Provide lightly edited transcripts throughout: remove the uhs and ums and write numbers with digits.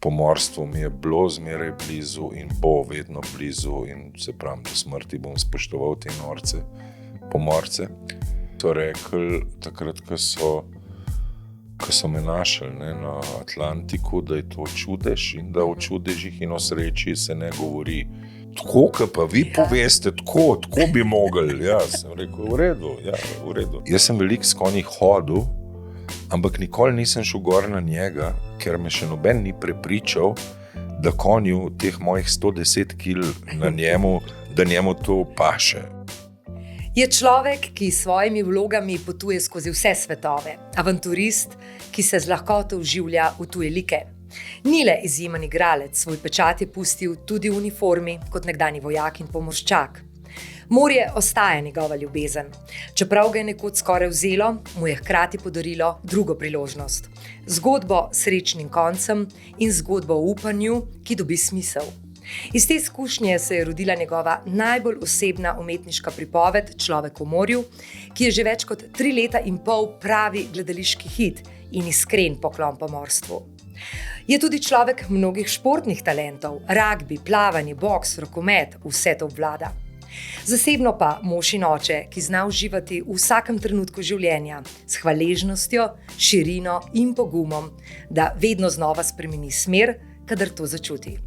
pomorstvo mi je bilo zmeraj blizu in bo vedno blizu in se pravim, do smrti bom spoštoval te norce, pomorce. So rekli takrat, ko so me našli na Atlantiku, da je to čudež in da o čudežih in o sreči se ne govori. Tako, kot pa vi poveste, tako bi mogli. Ja, sem rekel, v redu. Jaz sem veliko s konji hodil, ampak nikoli nisem šel gor na njega, ker me še noben ni prepričal, da konju teh mojih 110 kil na njemu, da njemu to paše. Je človek, ki s svojimi vlogami potuje skozi vse svetove, avanturist, ki se z lahkoto vživlja v tuje like. Ni le izjemen igralec, svoj pečat je pustil tudi v uniformi kot nekdanji vojak in pomorščak. Morje ostaja njegova ljubezen. Čeprav ga je nekoč skoraj vzelo, mu je hkrati podarilo drugo priložnost. Zgodbo s srečnim koncem in zgodbo o upanju, ki dobi smisel. Iz te izkušnje se je rodila njegova najbolj osebna umetniška pripoved Človek v morju, ki je že več kot 3 leta in pol pravi gledališki hit in iskren poklon pomorstvu. Je tudi človek mnogih športnih talentov, ragbi, plavanje, boks, rokomet, vse to obvlada. Zasebno pa mož in oče, ki zna uživati v vsakem trenutku življenja s hvaležnostjo, širino in pogumom, da vedno znova spremeni smer, kadar to začuti.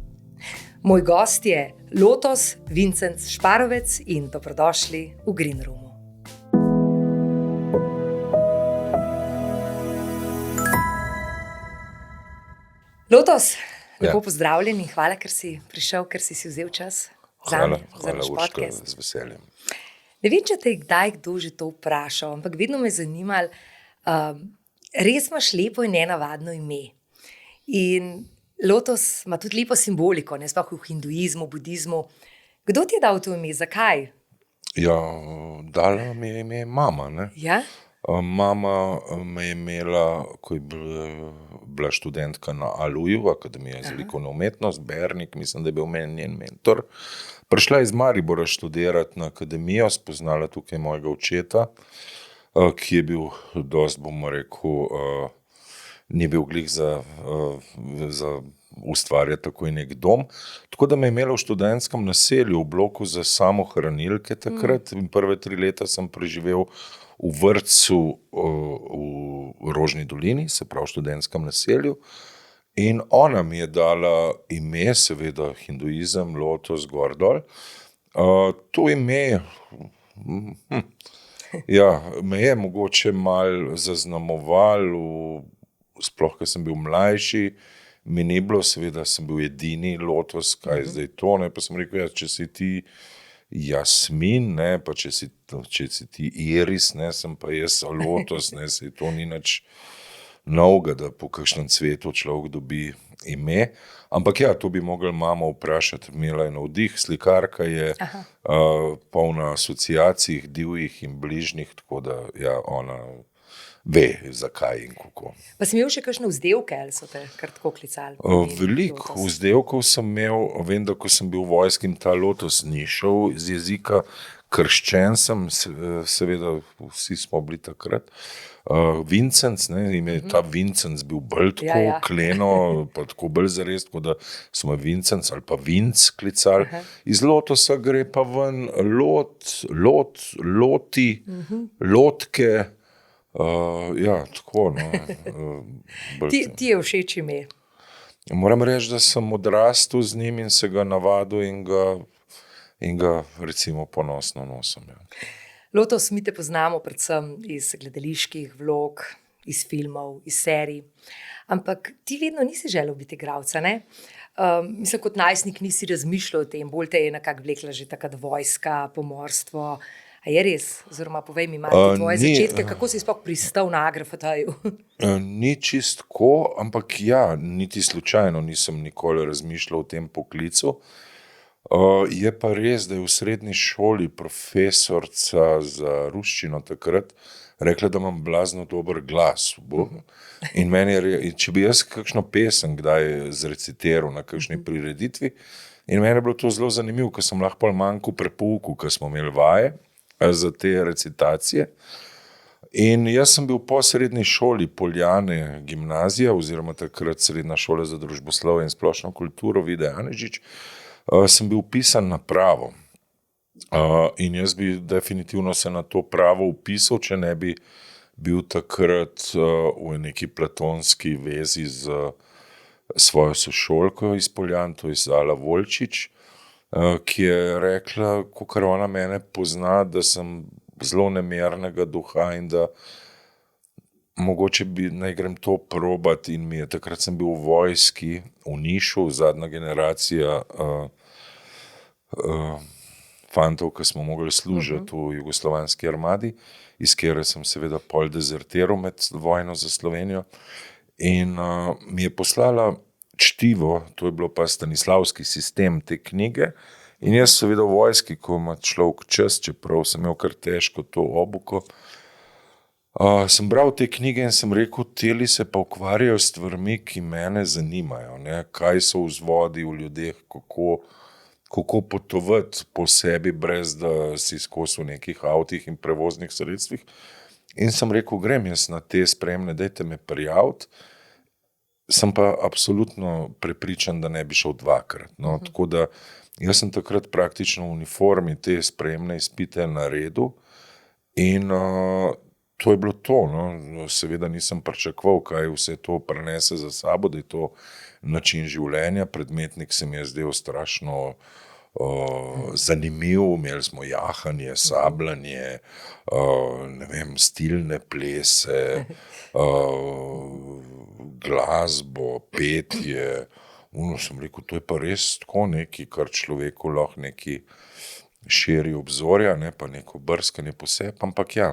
Moj gost je Lotos Vincent Šparovec in dobrodošli v Green Roomu. Lotos, lepo pozdravljen in hvala, ker si prišel, ker si vzel čas za naš podcast. Z veseljem. Ne vem, če te je kdaj kdo že to vprašal, ampak vedno me je zanimalo, res imaš lepo in nenavadno ime. In Lotos ima tudi lepo simboliko, ne sploh v hinduizmu, budizmu. Kdo ti je dal to ime? Zakaj? Ja, dala mi je ime mama, ne? Ja? Mama me je imela, ko je bila študentka na ALUJ-u, Akademija za likovno umetnost, Bernik, mislim, da je bil meni njen mentor. Prišla iz Maribora študirati na akademijo, spoznala tukaj mojega očeta, ki je bil dosti, bomo rekel, ni bil glih za ustvarjati takoj nek dom. Tako da me je imela v študentskem naselju, v bloku za samohranilke takrat. In prve 3 leta sem preživel v vrtcu v Rožni dolini, se pravi v študentskem naselju. In ona mi je dala ime, seveda hinduizem, Lotos, gor dol. To ime, ja, me je mogoče malo zaznamovalo, sploh, ko sem bil mlajši, mi ni bilo, seveda sem bil edini Lotos, kaj je zdaj to, ne, pa sem rekel, ja, če si ti Jasmin, ne, pa če si ti Iris, ne, sem pa jaz Lotos, ne, se to ni nič novega, da po kakšnem cvetu človek dobi ime. Ampak ja, to bi mogli mamo vprašati, imela je navdih, slikarka je, polna asociacij, divjih in bližnjih, tako da ja, ona ve, zakaj in kako. Pa si imel še kakšne vzdevke, ali so te kar tako klicali? Veliko vzdevkov sem imel, vem, da ko sem bil v vojski, ta Lotos ni šel z jezika, krščen sem, seveda vsi smo bili takrat. Vincent, ne, ime je ta Vincent bil bolj tako kleno, pa tako bolj zares, tako da smo Vincent ali pa Vinc klicali. Iz Lotosa gre pa ven loti, lotke, ja, tako, no. Ti je všeč ime? Moram reči, da sem odrastel z njim in se ga navadil in ga recimo ponosno nosim. Ja. Lotos, mi te poznamo predvsem iz gledaliških vlog, iz filmov, iz serij, ampak ti vedno nisi želel biti igralca, ne? Mislim, kot najstnik nisi razmišljal o tem, bolj te je nekako vlekla že takrat vojska, pomorstvo. A je res? Oziroma, povej mi malo tvoje začetke, kako si sploh pristal na Agrafotaju? Ni čist tako, ampak ja, niti slučajno nisem nikoli razmišljal o tem poklicu. Je pa res, da je v srednji šoli profesorca za ruščino takrat rekla, da imam blazno dober glas. In meni je, če bi jaz kakšno pesem kdaj zrecitiral na kakšni prireditvi, in meni je bilo to zelo zanimivo, ker sem lahko manjko prepouku, ker smo imeli vaje za te recitacije. In jaz sem bil po srednji šoli Poljane gimnazija oziroma takrat srednja šola za družboslovje in splošno kulturo Vide Janežič, sem bil vpisan na pravo. In jaz bi definitivno se na to pravo vpisal, če ne bi bil takrat v neki platonski vezi z svojo sošolko iz Poljan, to je Zala Volčič, ki je rekla, kakor ona mene pozna, da sem zelo nemernega duha in da mogoče naj grem to probat, in mi je, takrat sem bil v vojski v Nišu, zadnja generacija fantov, ki smo mogli služiti v jugoslovanski armadi, iz kjer sem seveda pol dezertiral med vojno za Slovenijo, in mi je poslala čtivo, to je bilo pa Stanislavski sistem te knjige, in jaz seveda v vojski, ko ima človek čas, čeprav sem imel kar težko to obuko, sem bral te knjige in sem rekel, teli se pa ukvarjajo s stvarmi, ki mene zanimajo, ne? Kaj so vzvodi v ljudeh, kako potovati po sebi, brez da si skozi v nekih avtih in prevoznih sredstvih. In sem rekel, grem jaz na te spremne, dajte me prijaviti. Sem pa absolutno prepričan, da ne bi šel dvakrat. No? Tako da jaz sem takrat praktično v uniformi te spremne izpite naredil in to je bilo to. No? Seveda nisem pričakoval, kaj vse to prenese za sabo, da je to način življenja. Predmetnik se mi je zdel strašno zanimiv, imeli smo jahanje, sabljanje, ne vem, stilne plese, glasbo, petje. Sem rekel, to je pa res tako nekaj, kar človeku lahko neki širi obzorja, ne pa neko brskanje po sebi, ampak ja.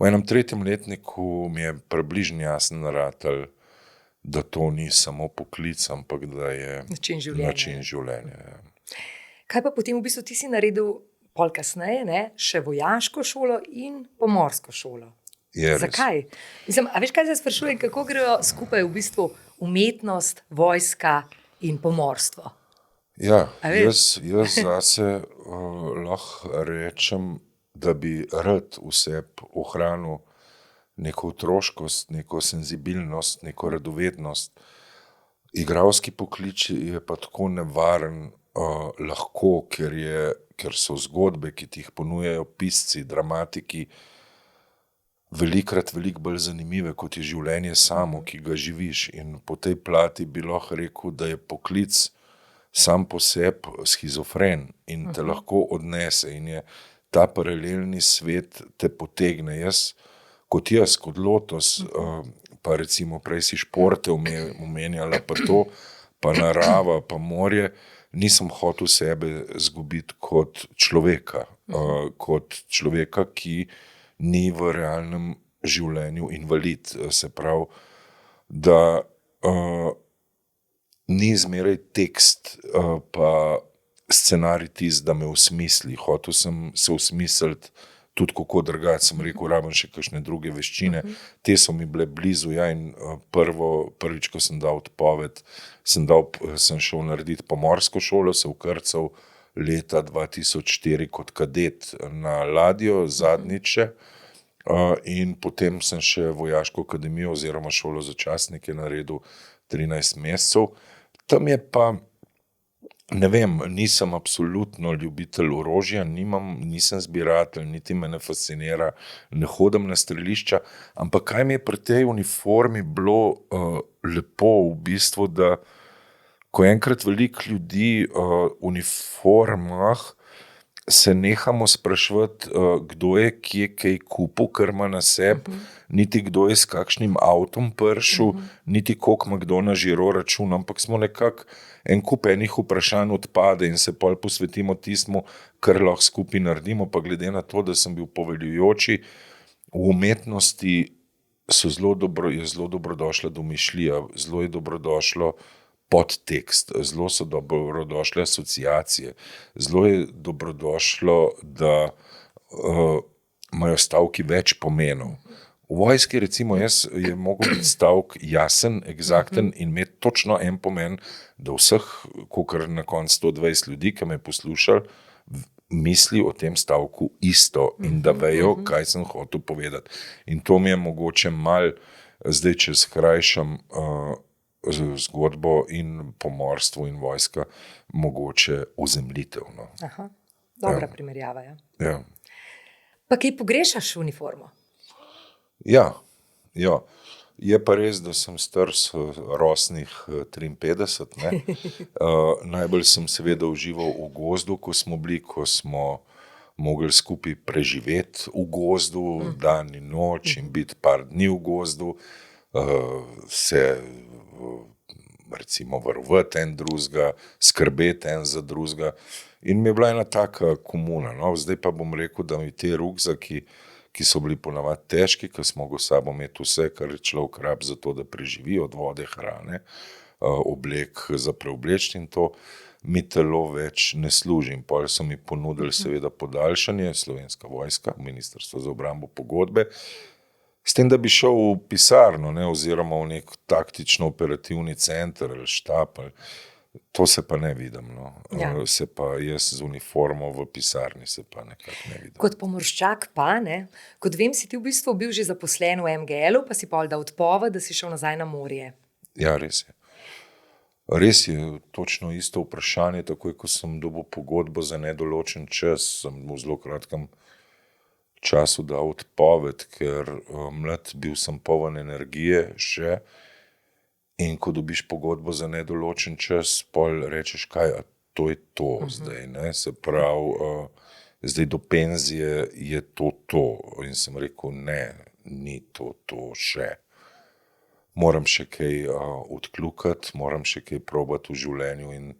V enem tretjem letniku mi je približno jasno naratal, da to ni samo poklic, ampak da je način življenja. Ja. Kaj pa potem v bistvu ti si naredil pol kasneje, ne? Še vojaško šolo in pomorsko šolo? Zakaj? Mislim, a veš, kaj se sprašujem, kako grejo skupaj v bistvu umetnost, vojska in pomorstvo? Ja, jaz zase lahko rečem, da bi rad v sebi ohranil neko otroškost, neko senzibilnost, neko radovednost. Igralski poklic je pa tako nevaren, lahko, ker so zgodbe, ki ti jih ponujajo pisci, dramatiki, veliko bolj zanimive, kot je življenje samo, ki ga živiš. In po tej plati bi lahko rekel, da je poklic sam po sebi schizofren in te lahko odnese in je ta paralelni svet te potegne. Kot Lotos, pa recimo prej si športe omenjala, pa to, pa narava, pa morje, nisem hotel sebe zgubiti kot človeka, ki ni v realnem življenju invalid. Se pravi, da ni zmeraj tekst pa scenarij tisti, da me usmisli. Hotel sem se usmisliti tudi kako drugače, sem rekel, rabim še kakšne druge veščine. Te so mi bile blizu, ja, in prvič, ko sem dal odpoved, sem šel narediti pomorsko šolo, se vkrcal leta 2004 kot kadet na ladjo, zadnjiče, in potem sem še vojaško akademijo oziroma šolo za častnike naredil 13 mesecev. Tam je pa, ne vem, nisem absolutno ljubitelj orožja, nisem zbiratelj, niti me ne fascinira, ne hodim na strelišča, ampak kaj mi je pri tej uniformi bilo lepo v bistvu, da ko enkrat veliko ljudi v uniformah se nehamo spraševati, kdo je kje kaj kupil, kar ima na sebi, niti kdo je s kakšnim avtom prišel, niti koliko ima kdo na žiro račun, ampak smo nekako en kup enih vprašanj odpade in se pol posvetimo tistmu, kar lahko skupaj naredimo, pa glede na to, da sem bil poveljujoči, v umetnosti je zelo dobrodošla domišljija, zelo je dobrodošlo podtekst, zelo so dobrodošle asociacije, zelo je dobrodošlo, da imajo stavki več pomenov. V vojski recimo je mogel biti stavk jasen, eksakten in imeti točno en pomen, da vseh, kakor na koncu 120 ljudi, ki me je poslušali, misli o tem stavku isto in da vejo, kaj sem hotel povedati. In to mi je mogoče malo, zdaj če skrajšam zgodbo in pomorstvo in vojska, mogoče ozemljitev. No. Aha, dobra primerjava. Ja. Ja. Pa kaj pogrešaš uniformo? Ja. Je pa res, da sem star rosnih 53. Ne? Najbolj sem seveda užival v gozdu, ko smo bili, ko smo mogli skupaj preživeti v gozdu, dan in noč in biti par dni v gozdu, se recimo varovati en drugega, skrbeti en za drugega. In mi je bila ena taka komuna. No? Zdaj pa bom rekel, da mi te rukzaki, ki so bili ponavadi težki, ker smo go sabo imeti vse, kar je človek rab za to, da preživi, od vode, hrane, oblek za preobleči in to, mi telo več ne služi. In potem so mi ponudili seveda podaljšanje, Slovenska vojska, Ministrstvo za obrambo, pogodbe, s tem, da bi šel v pisarno, ne, oziroma v nek taktično-operativni center ali štab. To se pa ne vidim. No. Ja. Se pa jaz z uniformo v pisarni se pa nekako ne vidim. Kot pomorščak pa, ne? Kot vem, si ti v bistvu bil že zaposlen v MGL-u, pa si pol dal odpoved, da si šel nazaj na morje. Ja, res je. Res je, točno isto vprašanje, takoj ko sem dobil pogodbo za nedoločen čas, sem v zelo kratkem času dal odpoved, ker mlad bil sem poln energije še. In ko dobiš pogodbo za nedoločen čas, pol rečeš, kaj, a to je to zdaj, ne? Se pravi, zdaj do penzije je to. In sem rekel, ne, ni to še. Moram še kaj odkljukati, moram še kaj probati v življenju in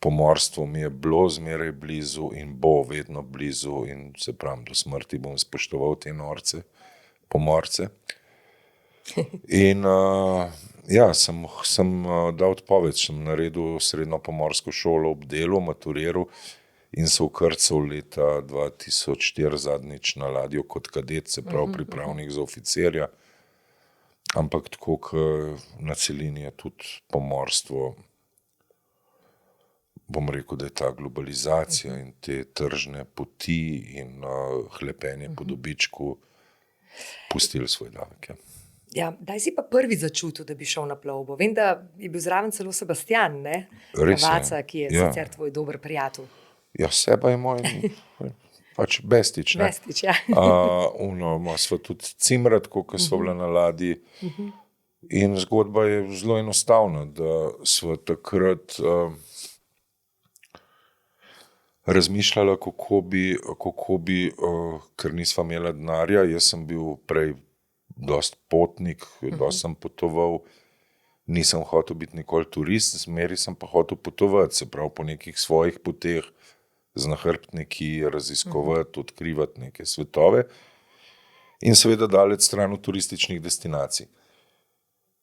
pomorstvo mi je bilo zmeraj blizu in bo vedno blizu in se pravim, do smrti bom spoštoval te pomorce. In ja, sem dal odpoved, sem naredil srednjo pomorsko šolo ob delu, maturiral in se vkrcal leta 2004 zadnjič na ladjo kot kadet, se pravi pripravnik za oficirja. Ampak tako, na celini je tudi pomorstvo, bom rekel, da je ta globalizacija in te tržne poti in hlepenje po dobičku pustili svoj davek. Ja. Ja, daj si pa prvi začutil, da bi šel na plovbo. Vem, da je bil zraven celo Sebastian, ne? Vaca, ki je sicer tvoj dober prijatelj. Ja, Seba je moj pač bestič. Bestič, ja. Sva tudi cimrat, ko sva bila na ladji. In zgodba je zelo enostavna, da sva takrat razmišljala, kako bi, ker nisva imela denarja, jaz sem bil prej dost potnik, dost sem potoval, nisem hotel biti nikoli turist, zmeri sem pa hotel potovati, se pravi po nekih svojih poteh, z nahrbtniki, raziskovati, odkrivati neke svetove in seveda daleč stran od turističnih destinacij.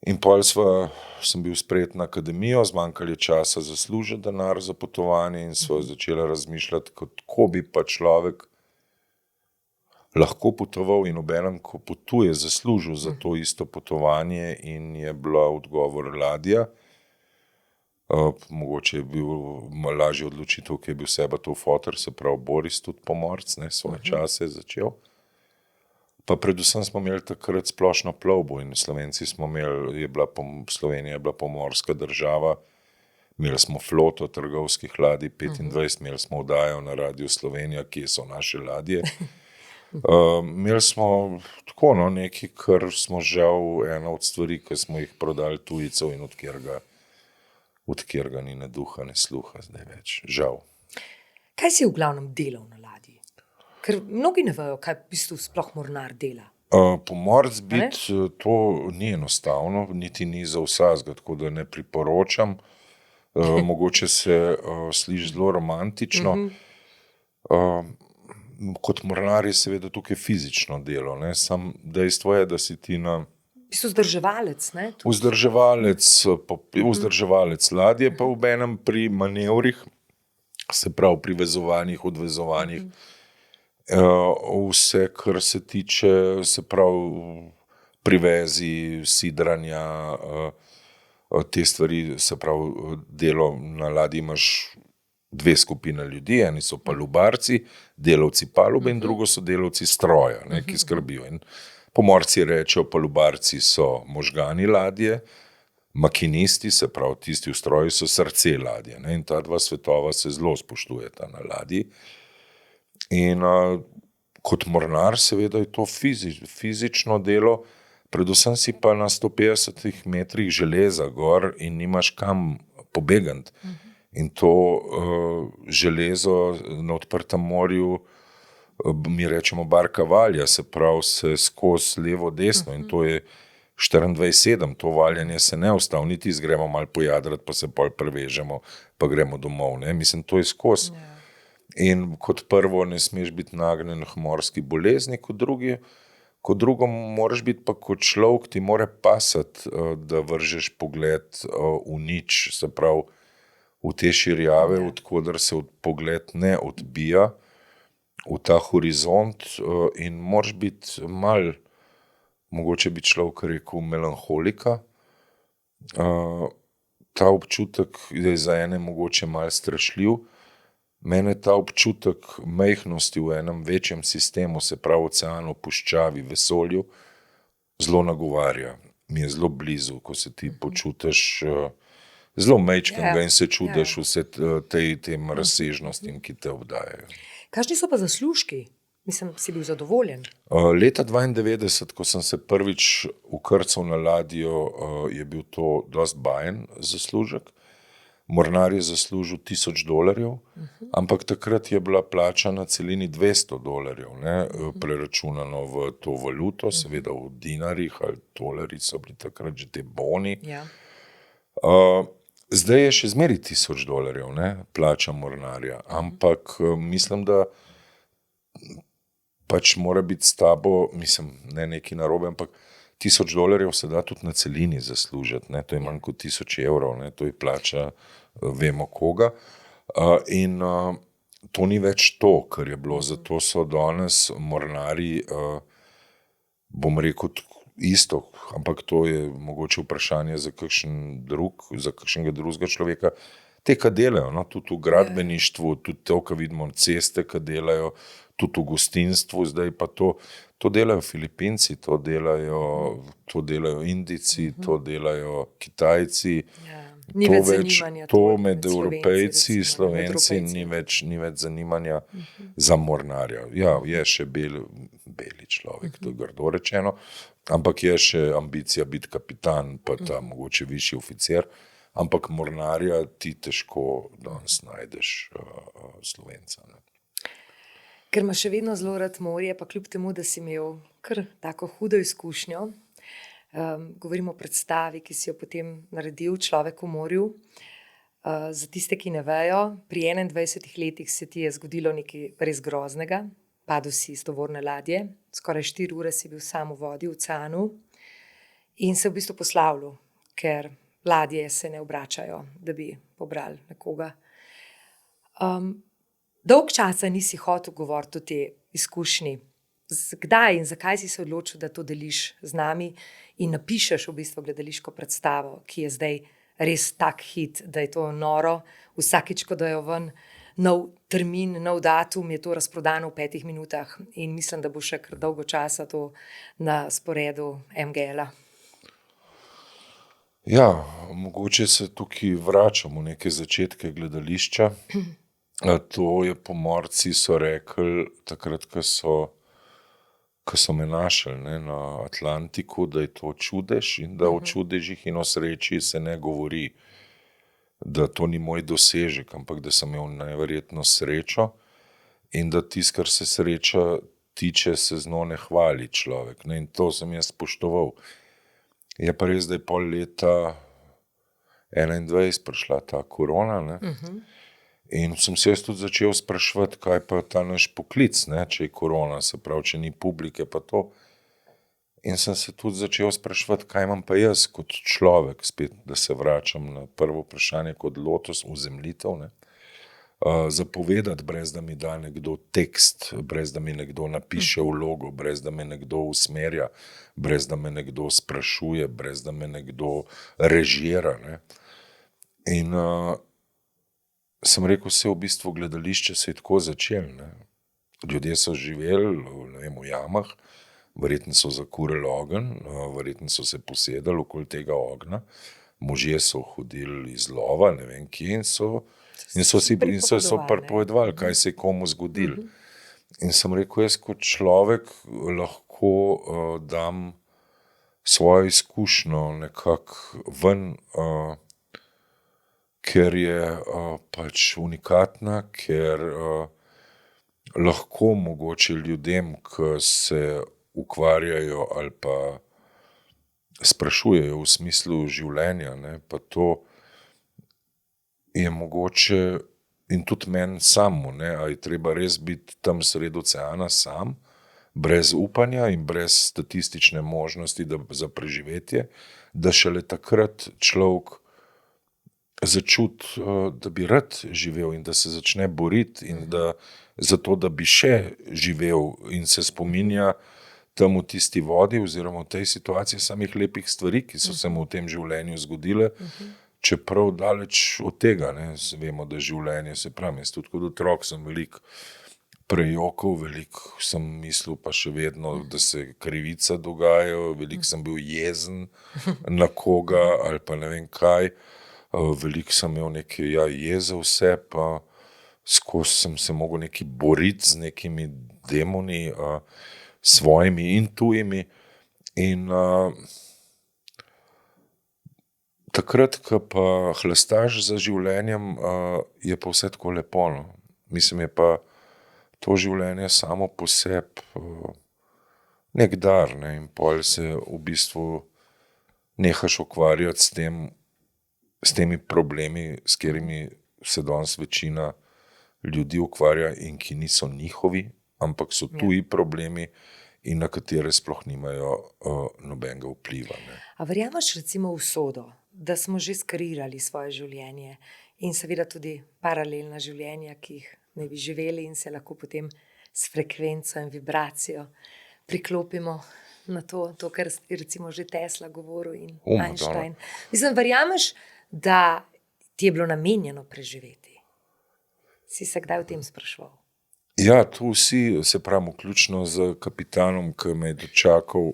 In pol sem bil sprejet na akademijo, zmanjkalo je časa za služiti denar za potovanje in sva začela razmišljati, kako bi pa človek lahko potoval in obenem, ko potuje, zaslužil za to isto potovanje in je bila odgovor ladja. Mogoče je bil lažji odločitev, ki je bil Seba to fotor, se pravi Boris tudi pomorc, ne, svoje čase je začel. Pa predvsem smo imeli takrat splošno plovbo in Slovenci smo imeli, Slovenija je bila pomorska država, imeli smo floto trgovskih ladij, 25, imeli smo oddajo na Radiu Slovenija, kje so naše ladje. Imeli smo tako, nekaj, kar smo žal ena od stvari, ki smo jih prodali tujcev in od kjer ga ni ne duha, ne sluha zdaj več, žal. Kaj si v glavnem delal na ladji? Ker mnogi ne vejo, kaj v bistvu sploh mornar dela. Pomorc biti, to ni enostavno, niti ni za vsakega, tako da ne priporočam. Mogoče se sliši zelo romantično. Kot mornar je seveda tukaj fizično delo, ne? Sam dejstvo je, da si ti na Vzdrževalec, ne? Vzdrževalec ladje, pa obenem pri manevrih, se pravi pri vezovanjih, odvezovanjih, vse, kar se tiče, se pravi privezi, sidranja, te stvari, se pravi delo na ladji imaš dve skupine ljudi, eni so palubarci, delavci palube in drugo so delavci stroja, ne, ki skrbijo. In pomorci rečejo, palubarci so možgani ladje, makinisti, se pravi tisti v stroju, so srce ladje. Ne, in ta dva svetova se zelo spoštujeta na ladji. In kot mornar seveda je to fizično delo, predvsem si pa na 150 metrih železa gor in nimaš kam pobegati. In to železo na odprtem morju, mi rečemo barka valja, se pravi se skozi levo, desno in to je 24/7, to valjanje se ne ustavi, niti gremo malo pojadrati, pa se pol prevežemo, pa gremo domov, ne, mislim, to je skozi. In kot prvo ne smeš biti nagnjen k morski bolezni, kot drugo moraš biti pa kot človek, ti mora pasati, da vržeš pogled v nič, se pravi v te širjave, odkoder se pogled ne odbija, v ta horizont in moraš biti mal, mogoče bi človek rekel, melanholika. Ta občutek je za ene mogoče malo strašljiv. Mene ta občutek majhnosti v enem večjem sistemu, se pravi oceanu, puščavi, vesolju, zelo nagovarja. Mi je zelo blizu, ko se ti počutiš zelo majčkega in se čudiš vse tem razsežnostim, ki te obdajajo. Kakšni so pa zaslužki? Mislim, si bil zadovoljen? Leta 1992, ko sem se prvič vkrcal na ladjo, je bil to dosti bajen zaslužek. Mornar je zaslužil $1000, ampak takrat je bila plača na celini $200, ne, preračunano v to valuto, seveda v dinarjih ali tolarjih so bili takrat že te boni. Ja. Zdaj je še zmeri $1000, ne, plača mornarja, ampak mislim, da pač mora biti s tabo, mislim, ne neki narobe, ampak $1000 se da tudi na celini zaslužiti, ne, to je manj kot €1000, ne, to je plača vemo koga. In to ni več to, kar je bilo, zato so danes mornari, bom rekel isto, ampak to je mogoče vprašanje za kakšnega drugega človeka, te, ki delajo, no, tudi v gradbeništvu, tudi to, ko vidimo ceste, ki delajo, tudi v gostinstvu, zdaj pa to delajo Filipinci, to delajo Indijci, to delajo Kitajci. Ni več zanimanja. To med Evropejci, Slovenci ni več zanimanja za mornarja. Ja, je še beli človek, to je grdo rečeno, ampak je še ambicija biti kapitan, pa ta mogoče višji oficir, ampak mornarja ti težko danes najdeš Slovenca. Ne. Ker imaš še vedno zelo rad morje, pa kljub temu, da si imel kar tako hudo izkušnjo, govorimo o predstavi, ki si jo potem naredil, Človek v morju. Za tiste, ki ne vejo, pri 21 letih se ti je zgodilo nekaj res groznega. Padel si iz tovorne ladje, skoraj 4 ure si bil sam v vodi, v oceanu in se v bistvu poslavljal, ker ladje se ne obračajo, da bi pobrali nekoga. Dolg časa nisi hotel govoriti o tej izkušnji. Kdaj in zakaj si se odločil, da to deliš z nami in napišeš v bistvu gledališko predstavo, ki je zdaj res tak hit, da je to noro, vsakič, ko dajo ven nov termin, nov datum, je to razprodano v 5 minutah in mislim, da bo še kar dolgo časa to na sporedu MGL-a. Ja, mogoče se tukaj vračamo v neke začetke gledališča. To je pomorci so rekli takrat, ko so me našli, ne, na Atlantiku, da je to čudež in da o čudežih in o sreči se ne govori, da to ni moj dosežek, ampak da sem imel neverjetno srečo in da tisto, kar se sreča tiče, se z njo ne hvali človek, ne, in to sem jaz spoštoval. Je pa res, da je pol leta 2021 prišla ta korona, ne, in sem se jaz tudi začel spraševati, kaj pa ta naš poklic, ne, če je korona, se pravi, če ni publike pa to. In sem se tudi začel spraševati, kaj imam pa jaz kot človek, spet, da se vračam na prvo vprašanje, kot lotos, uzemljitev, ne. Zapovedati, brez da mi da nekdo tekst, brez da mi nekdo napiše vlogo, brez da me nekdo usmerja, brez da me nekdo sprašuje, brez da me nekdo režira, ne. In sem rekel, vse v bistvu gledališče se je tako začelo. Ne. Ljudje so živeli, ne vem, v jamah, verjetno so zakurili ogenj, verjetno so se posedali okoli tega ognja, možje so hodili iz lova, ne vem kje, in so pripovedovali, kaj se je komu zgodilo. In sem rekel, jaz kot človek lahko dam svojo izkušnjo nekako ven, ker je pač unikatna, ker lahko mogoče ljudem, ki se ukvarjajo ali pa sprašujejo v smislu življenja, ne, pa to je mogoče, in tudi meni samu, ne, a je treba res biti tam sredi oceana sam, brez upanja in brez statistične možnosti za preživetje, da šele takrat človek začuti, da bi rad živel in da se začne boriti in da zato, da bi še živel in se spominja tam v tisti vodi oziroma v tej situaciji samih lepih stvari, ki so se mu v tem življenju zgodile, čeprav daleč od tega, ne, vemo, da življenje, se pravi, jaz tudi kot otrok sem veliko prejokal, veliko sem mislil, pa še vedno, da se krivica dogajajo, veliko sem bil jezen na koga ali pa ne vem kaj, veliko sem imel neke jeze vse, pa skozi sem se mogel neki boriti z nekimi demoni, svojimi in tujimi. In takrat, ko pa hlastaš za življenjem, je pa vse tako lepo. No. Mislim, je pa to življenje samo po sebi nek dar, ne, in pol se v bistvu nehaš ukvarjati s temi problemi, s katerimi se danes večina ljudi ukvarja in ki niso njihovi, ampak so tuji problemi in na katere sploh nimajo nobenega vpliva. Ne. A verjameš recimo v usodo, da smo že skreirali svoje življenje in seveda tudi paralelna življenja, ki jih ne bi živeli in se lahko potem s frekvenco in vibracijo priklopimo na to, kar je recimo že Tesla govoril in Einstein. Mislim, verjameš, da ti je bilo namenjeno preživeti? Si se kdaj o tem spraševal? Ja, tu vsi, se pravi, vključno z kapitanom, ki me je dočakal,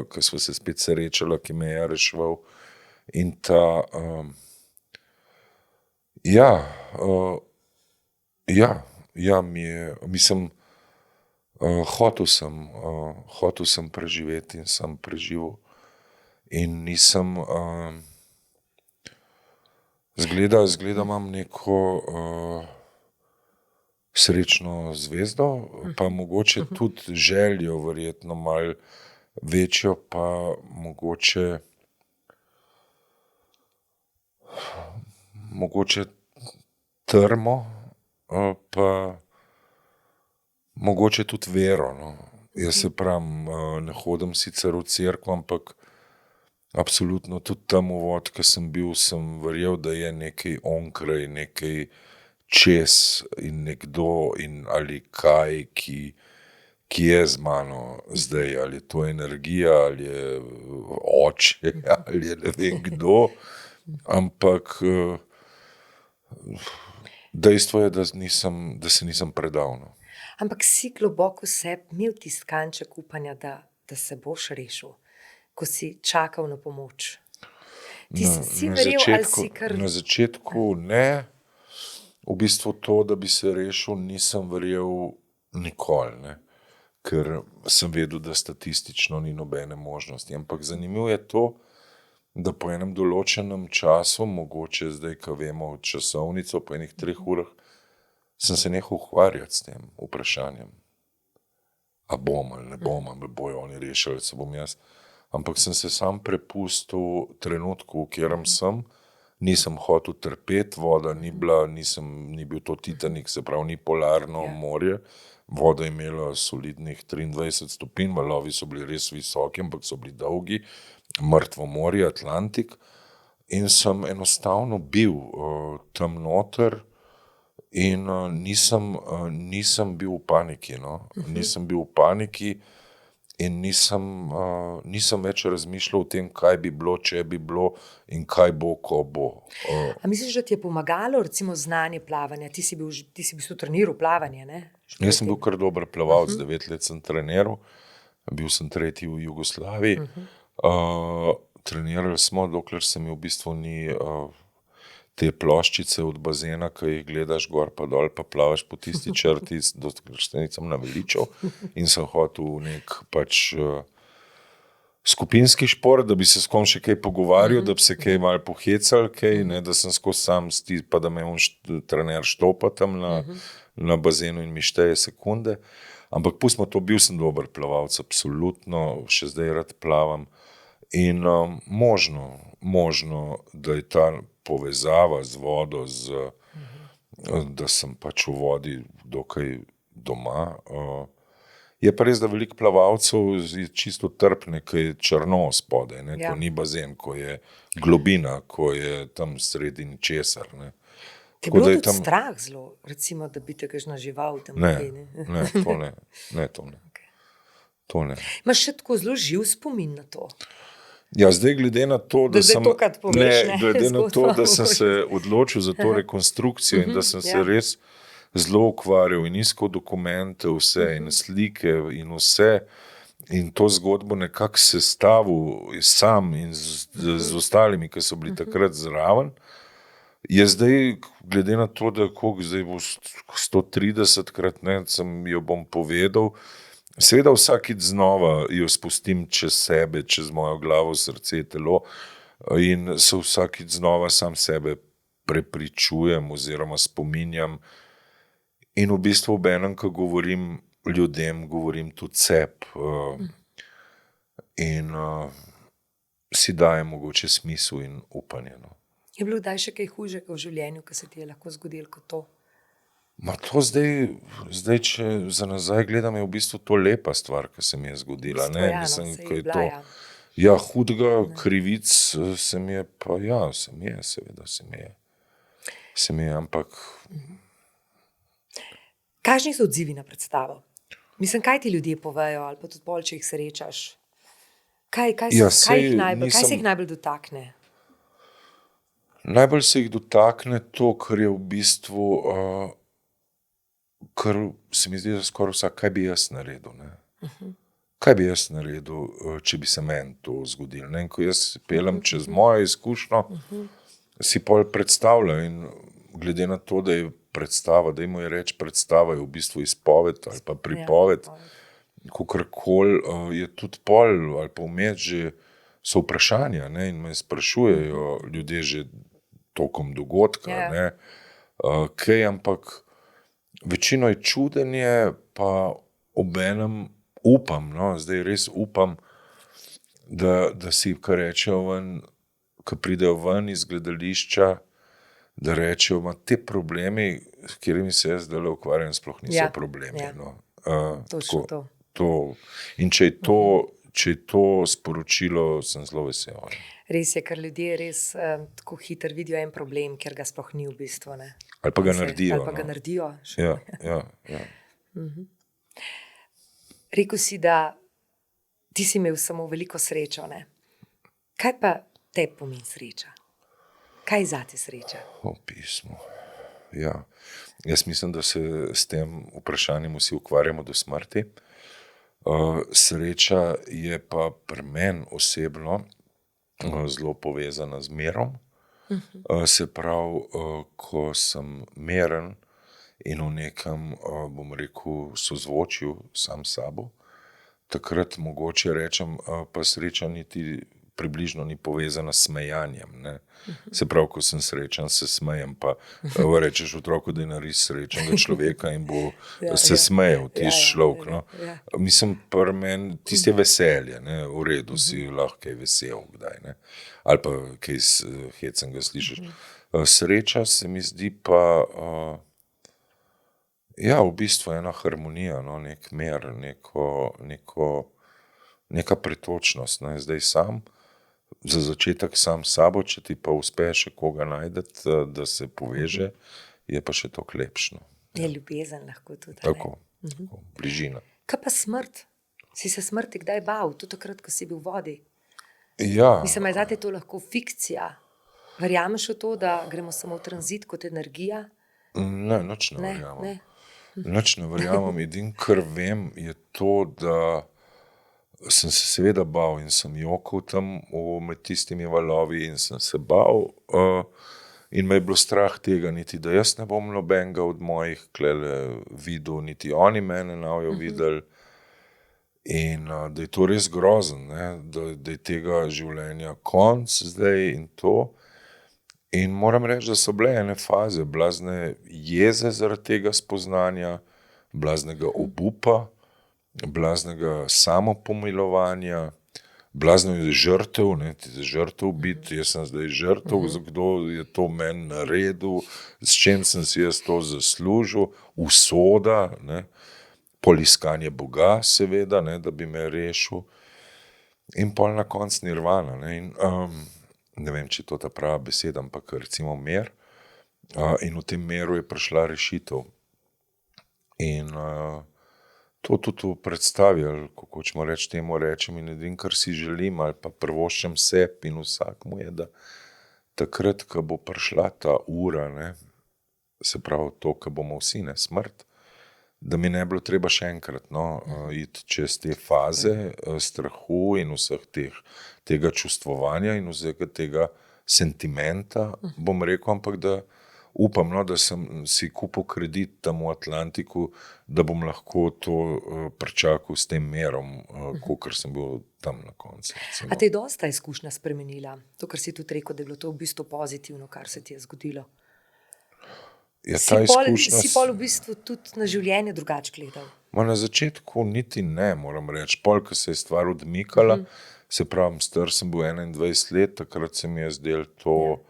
ki smo se spet srečali, ki me je reševal. In ta, mi je, mislim, hotel sem preživeti in sem preživel. In nisem, zgleda imam neko srečno zvezdo, pa mogoče tudi željo verjetno malo večjo, pa mogoče trmo, pa mogoče tudi vero. No. Jaz se pravim, ne hodim sicer v cerkev, ampak absolutno tudi tam uvod, ko sem bil, sem verjel, da je nekaj onkraj, nekaj čez in nekdo in ali kaj, ki je z mano zdaj, ali je to energija, ali je oče, ali je ne vem kdo, ampak dejstvo je, da se nisem predal. No. Ampak si globoko sebi imel tisti kanček upanja, da se boš rešil, ko si čakal na pomoč? Na začetku ne. V bistvu to, da bi se rešil, nisem verjel nikoli, ne. Ker sem vedel, da statistično ni nobene možnosti. Ampak zanimivo je to, da po enem določenem času, mogoče zdaj, ko vemo časovnico, po enih 3 urah, sem se nehal ukvarjati s tem vprašanjem. A bom ali ne bom, ali bojo oni rešili, se bom jaz. Ampak sem se sam prepustil trenutku, v katerem sem, nisem hotel trpeti, voda ni bila, ni bil to Titanik, se pravi, ni polarno morje, voda je imela solidnih 23 stopinj, valovi so bili res visoki, ampak so bili dolgi, mrtvo morje, Atlantik, in sem enostavno bil tam noter in nisem bil v paniki, no. Nisem bil v paniki In nisem več razmišljal o tem, kaj bi bilo, če bi bilo in kaj bo, ko bo. A misliš, da ti je pomagalo recimo znanje plavanja? Ti si bil v bistvu treniral plavanje, ne? Jaz sem bil kar dober plavalec, 9 let sem treniral, bil sem 3. v Jugoslaviji. Trenirali smo, dokler se mi v bistvu ni te ploščice od bazena, ki jih gledaš gor pa dol, pa plavaš po tisti črti, dokler se nisem naveličal in sem hotel nek skupinski šport, da bi se s kom še kaj pogovarjal, da bi se kaj malo pohecal, ne, da sem skozi sam pa da me trener štopa tam na bazenu in mi šteje sekunde. Ampak pustimo to, bil sem dober plavalec, absolutno, še zdaj rad plavam. In možno, da je ta povezava z vodo, da sem pač v vodi dokaj doma. Je pa res, da veliko plavalcev je čisto trpne, ko je črno spodaj, ne, ko ni bazen, ko je globina, ko je tam sredi ničesar. Ne. Ti je bilo tudi strah zelo, recimo, da bi te kakšna žival tam ne? To ne. Imaš še tako zelo živ spomin na to? Ja, zdaj glede na to, da sem se odločil za to rekonstrukcijo in da sem se res zelo ukvarjal in iskal dokumente, vse in slike in vse in to zgodbo nekako sestavil sam in z ostalimi, ki so bili takrat zraven, je zdaj, glede na to, da zdaj bo 130-krat, sem jo bom povedal, seveda vsakič znova jo spustim čez sebe, čez mojo glavo, srce, telo in se vsakič znova sam sebe prepričujem oziroma spominjam in v bistvu ob enem, ko govorim ljudem, govorim tudi sebi in si dajem mogoče smisel in upanje. No. Je bilo kdaj še kaj hujšega v življenju, ko se ti je lahko zgodilo kot to? To zdaj, če za nazaj gledam, je v bistvu to lepa stvar, ki se mi je zgodila. Mislim, ko je to hudega krivic se mi je, pa seveda se mi je, ampak... Kakšni so odzivi na predstavo? Mislim, kaj ti ljudje povejo, ali pa tudi bolj, če jih srečaš? Kaj se jih najbolj dotakne? Najbolj se jih dotakne to, kar je v bistvu... Kar se mi zdi, da skoraj vsak, kaj bi jaz naredil. Ne? Kaj bi jaz naredil, če bi se meni to zgodilo. Ne? In ko jaz pelem čez mojo izkušnjo, si pol predstavlja in glede na to, da je predstava, da jim je reč predstava, je v bistvu izpoved ali pa pripoved, kakorkoli je tudi pol ali pa vmes že so vprašanja, ne? In me sprašujejo ljudje že tokom dogodka, ne? Kaj, ampak večino je čudenje, pa obenem upam, zdaj res upam, da si, ko rečejo ven, ko pridejo ven iz gledališča, da rečejo, te problemi, s katerimi se jaz zdaj ukvarjam, sploh niso problemi. Točno to. In če je to sporočilo, sem zelo vesel. Res je, ker ljudje res tako hitro vidijo en problem, ker ga sploh ni v bistvu. Ne? Ali pa ga naredijo. Ali pa ga naredijo. Ja. Rekel si, da ti si imel samo veliko srečo. Ne? Kaj pa te pomeni sreča? Kaj zate sreča? Pismo. Ja. Jaz mislim, da se s tem vprašanjem vsi ukvarjamo do smrti. Sreča je pa pri meni osebno zelo povezana z mirom. Se pravi, ko sem miren in v nekem, bom rekel, sozvočju sam s sabo, takrat mogoče rečem, pa sreča niti približno ni povezana s smejanjem. Ne? Se pravi, ko sem srečen, se smejem, pa rečeš otroku, da je naris srečnega človeka in bo se smejal, tisti človek. No? Mislim, pri meni tisti je veselje, ne? V redu si lahko kaj vesel, kdaj, ne? Ali pa kaj hecnega slišiš. Sreča se mi zdi pa v bistvu ena harmonija, no? Nek mir, neka pretočnost. Ne? Zdaj sam, za začetek sam s sabo, če ti pa uspe še koga najdeti, da se poveže, je pa še toliko lepšno. Je ljubezen lahko tudi. Tako, bližina. Kaj pa smrt? Si se smrti kdaj bal, tudi takrat, ko si bil v vodi? Ja, Mislim, da je to lahko fikcija. Verjameš v to, da gremo samo v tranzit kot energija? ne, nič ne Ne, verjamem. ne. Nič ne verjamem. Edino, kar vem, je to, da sem se seveda bal in sem jokal tam med tistimi valovi in sem se bal in me je bilo strah tega, niti da jaz ne bom nobenega od mojih klele videl, niti oni mene ne videli. In da je to res grozen, ne? Da je tega življenja konc zdaj in to. In moram reči, da so bile ene faze, blazne jeze zaradi tega spoznanja, blaznega obupa, blaznega samopomilovanja, blazno je žrtev, ne, ti žrtev biti, jaz sem zdaj žrtev, kdo je to meni naredil, s čim sem si jaz to zaslužil, usoda, ne, poliskanje Boga seveda, ne, da bi me rešil in pol na konc nirvana, ne, in ne vem, če je to ta prava beseda, ampak recimo mir in v tem miru je prišla rešitev. In to tudi v predstavi, ali kako hočemo reči, temu rečem in edin, kar si želim, ali pa prvoščem sebi in vsakmu je, da takrat, ko bo prišla ta ura, ne, se pravi to, ko bomo vsi, ne, smrt, da mi ne bilo treba še enkrat iti čez te faze strahu in vseh tega čustvovanja in vsega tega sentimenta, bom rekel, ampak da upam, da sem si kupil kredit tam v Atlantiku, da bom lahko to prečakal s tem merom, kakor sem bil tam na koncu. A te je dosta izkušnja spremenila? To, kar si tudi rekel, da je bilo to v bistvu pozitivno, kar se ti je zgodilo. Ja, Si pol v bistvu tudi na življenje drugače gledal? Na začetku niti ne, moram reči. Pol, ko se je stvar odmikala, se pravim, star sem bil 21 let, takrat se mi je zdel to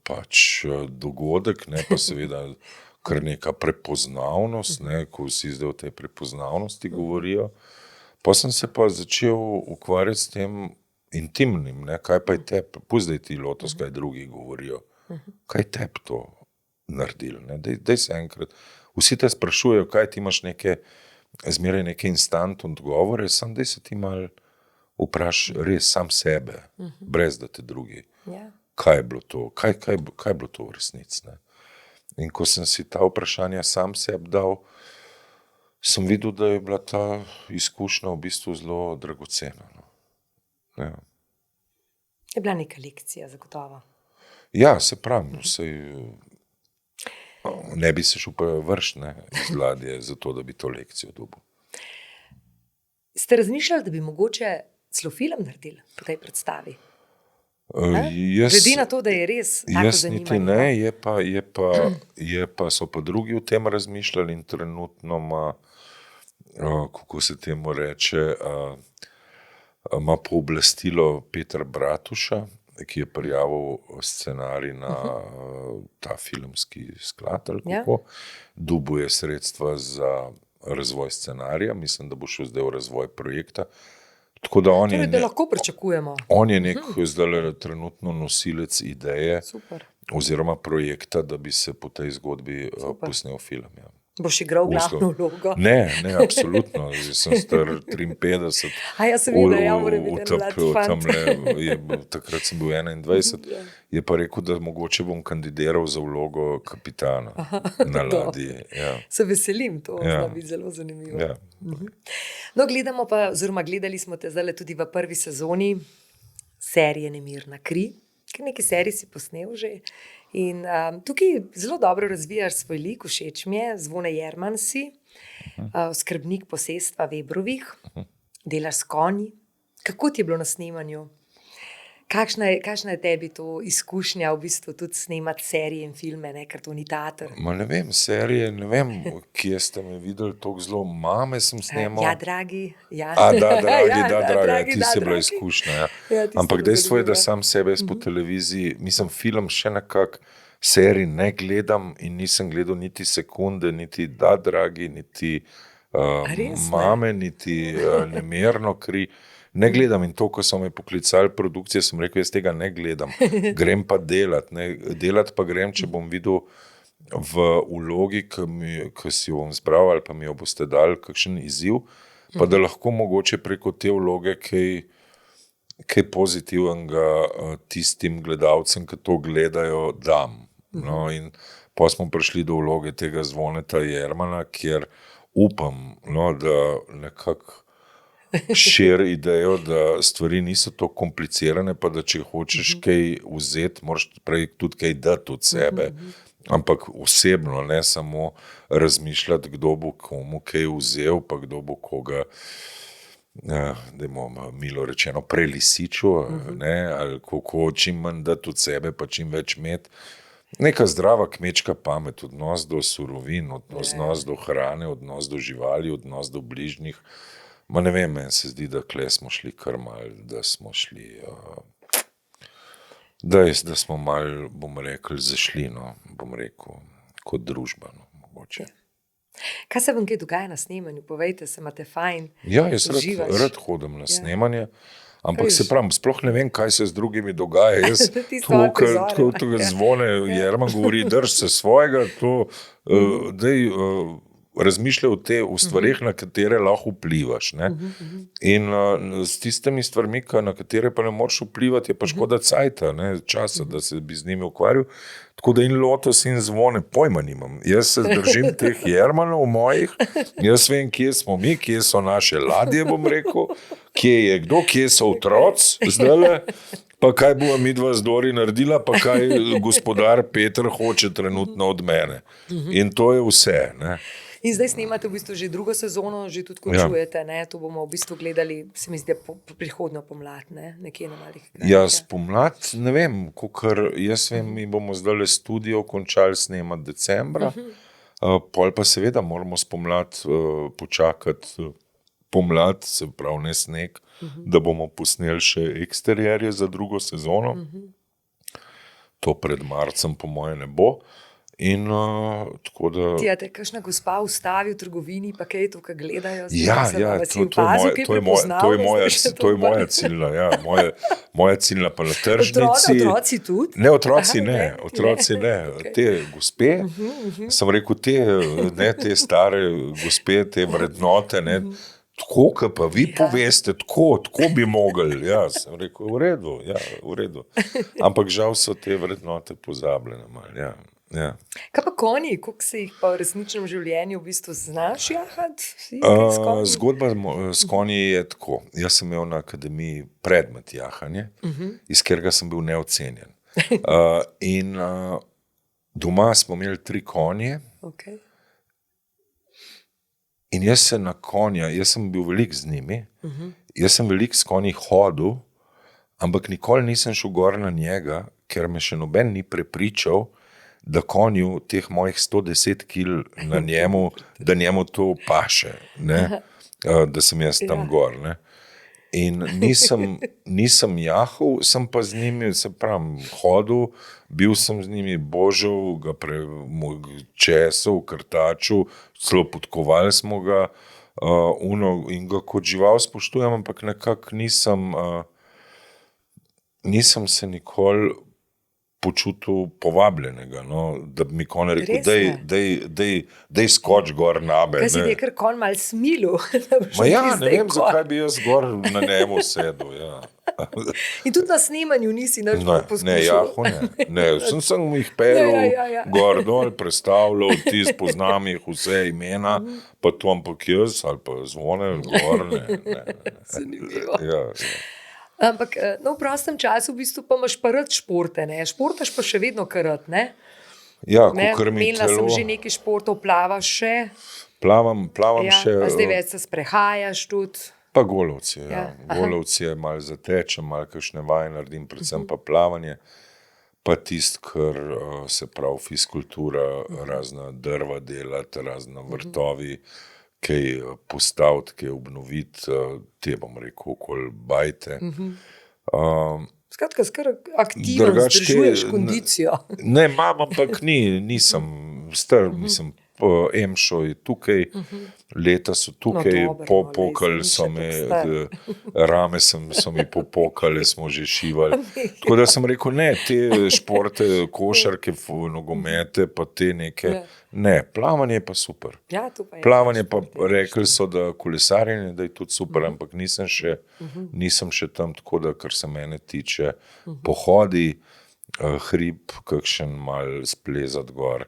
pač dogodek, ne, pa seveda kar neka prepoznavnost, ne, ko vsi zdaj o tej prepoznavnosti govorijo. Pa sem se pa začel ukvarjati s tem intimnim, ne, kaj pa je tebi, pusti ti lotos, kaj drugi govorijo. Kaj tebi to naredili, ne, daj se enkrat. Vsi te sprašujejo, kaj ti imaš zmeraj neke instant odgovore, sam daj se ti malo vpraš res sam sebe, brez da te drugi. Ja. Kaj je bilo to? Kaj je bilo to v resnici, ne? In ko sem si ta vprašanja sam sebi dal, sem videl, da je bila ta izkušnja v bistvu zelo dragocena. No. Ja. Je bila neka lekcija, zagotovo. Ja, se pravim, ne bi se šel pa vrš, ne, iz ladje, zato da bi to lekcijo dobil. Ste razmišljali, da bi mogoče celo film naredili po tej predstavi? Glede na to, da je res tako Jaz zanimanje. niti ne, so pa drugi o tem razmišljali in trenutno ima, kako se temu reče, ima pooblastilo Peter Bratuša, ki je prijavil scenarij na ta filmski sklad ali kako. Dobil je sredstva za razvoj scenarija, mislim, da bo šel zdaj v razvoj projekta. Tako da on da lahko pričakujemo. On je zdaj trenutno nosilec ideje. Super. Oziroma projekta, da bi se po tej zgodbi posnel film. Ja. Boš igral glavno vlogo? Ne, absolutno. Sem star 53. A ja, sem videla, ja, mora biti en mlad fant. Takrat sem bil 21. Je pa rekel, da mogoče bom kandidiral za vlogo kapitana na ladji. Ja. Se veselim, to zna biti zelo zanimivo. Ja. No, gledamo pa, oziroma gledali smo te zdaj tudi v prvi sezoni serije Nemirna kri. Ker nekaj serij si posnel že. In tukaj zelo dobro razvijaš svoj lik, všeč mi je, Zvone Jerman si, skrbnik posestva Vebrovih, delaš s konji. Kako ti je bilo na snemanju? Kakšna je tebi to izkušnja v bistvu tudi snemati serije in filme, ne, ker to ni teater? Ne vem, serije, ne vem, kje ste me videli, toliko zelo Mame sem snemal. Ja, dragi. Ja. Dragi, ti si bila izkušnja. Ja. Ja, ampak dejstvo je, da sam sebe po televiziji, mislim, film še nekako serij ne gledam in nisem gledal niti sekunde, niti dragi, niti Mame, niti Nemirno kri. Ne gledam in to, ko so me poklicali produkcije, sem rekel, jaz tega ne gledam. Grem pa delati. Delati pa grem, če bom videl v vlogi, ki si jo bom zbral ali pa mi jo boste dali kakšen izziv, pa da lahko mogoče preko te vloge kaj pozitivnega tistim gledalcem, ki to gledajo, dam. No, in pa smo prišli do vloge tega Zvoneta Jermana, kjer upam, no, da nekako širi idejo, da stvari niso tako komplicirane, pa da če hočeš kaj vzeti, moraš prej tudi kaj dati od sebe, ampak osebno, ne samo razmišljati, kdo bo komu kaj vzel, pa kdo bo koga, dajmo milo rečeno, prelisičil, ne, ali kako čim manj dati od sebe, pa čim več imeti. Neka zdrava kmečka pamet, odnos do surovin, odnos do hrane, odnos do živali, odnos do bližnjih. Ma ne vem, meni se zdi, da kle smo šli kar mal, da smo šli, da smo mal, bom rekel, zašli, no, bom rekel, kot družba, no, mogoče. Kaj se vam kaj dogaja na snemanju? Povejte, se imate fajn? Ja, jaz rad hodim na snemanje, ampak se pravim, sploh ne vem, kaj se z drugimi dogaja. Jaz to Zvone Jerman govori, drž se svojega, to daj razmišljaj o stvarih, na katere lahko vplivaš. Ne? In s tistimi stvarmi, na katere pa ne moreš vplivati, je pa škoda cajta, ne? Časa, da se bi z njimi ukvarjal. Tako da in Lotos in Zvone pojma nimam. Jaz se držim teh Jermanov mojih, jaz vem, kje smo mi, kje so naše ladje, bom rekel, kje je kdo, kje so otroci zdajle, pa kaj bo midva z Dori naredila, pa kaj gospodar Peter hoče trenutno od mene. In to je vse, ne. In zdaj snemate v bistvu že drugo sezono, že tudi končujete, ne? To bomo v bistvu gledali, se mi zdi, prihodnjo pomlad, ne? Nekje na malih krajih. Ja, spomlad, ne vem, kakor jaz vem, mi bomo zdaj studio končali snemati decembra, pol pa seveda moramo spomlad počakati pomlad, se pravi ne sneg, da bomo posneli še eksterierje za drugo sezono. To pred marcem po moje ne bo. In tako da... Ti, te kakšna gospa ustavi v trgovini, pa kaj to, kaj gledajo? Ja, to je moja ciljna, ja, moja ciljna pa na tržnici. Otroci tudi? Ne, otroci ne. Okay. Te gospe, sem rekel, te stare gospe, te vrednote, ne, tako, kaj pa vi poveste, tako bi mogli. Ja, sem rekel, v redu. Ampak žal so te vrednote pozabljene malo, ja. Ja. Kaj pa konji, koliko se jih pa v resničnem življenju v bistvu znaš jahati? Zgodba s konji je tako. Jaz sem imel na akademiji predmet jahanje, iz katerega sem bil neocenjen. In doma smo imeli 3 konje. Okay. In jaz sem bil veliko z njimi, jaz sem veliko s konji hodil, ampak nikoli nisem šel gor na njega, ker me še noben ni prepričal, da konju teh mojih 110 kil na njemu, da njemu to paše, ne? Da sem jaz tam gor. Ne? In nisem jahal, sem pa z njimi, se pravim, hodil, bil sem z njimi, božal, ga česal, krtačil, celo podkovali smo ga in ga kot žival spoštujem, ampak nekako nisem se nikoli počutil povabljenega, no, da bi mi konj rekel, daj skoč gor nabe. Kaj si ti je kar konj mal smilu? Ja, ne vem, zakaj bi jaz gor na njemu sedel, ja. In tudi na snemanju nisi nič poskušal? Ne, jaho ne. Sem jih pelil gor dol, predstavljal, ti spoznam jih vse imena, pa to ampak jaz, ali pa Zvone, gor, ne. Zanimivo. Ja. Ampak v prostem času v bistvu pa imaš pa rad športe, ne? Športaš pa še vedno kar rad, ne? Ja, kakor mi telo... sem že nekaj športov, plavaš še? Plavam še... A zdaj več se sprehajaš tudi? Pa golovci, ja. Golovci je malo zatečem, malo kakšne vaje naredim, predvsem pa plavanje. Pa tist, kar se pravi fiskultura, razna drva delati, razna vrtovi, kaj postaviti, kaj obnoviti, te bom rekel, okoli bajte. Skratka, skoro aktivno zdržuješ kondicijo. Ne, imam, ampak nisem star, mislim, Emšo je tukaj, leta so tukaj, popokali so me, rame so mi popokale, smo že šivali. Tako da sem rekel, ne, te športe, košarke, nogomete, pa te neke, ne, plavanje je pa super. Ja, to pa je. Plavanje pa rekli so, da kolesarjenje, da je tudi super, ampak nisem še tam, tako da, kar se mene tiče, pohodi, hrib, kakšen mal splezat gor,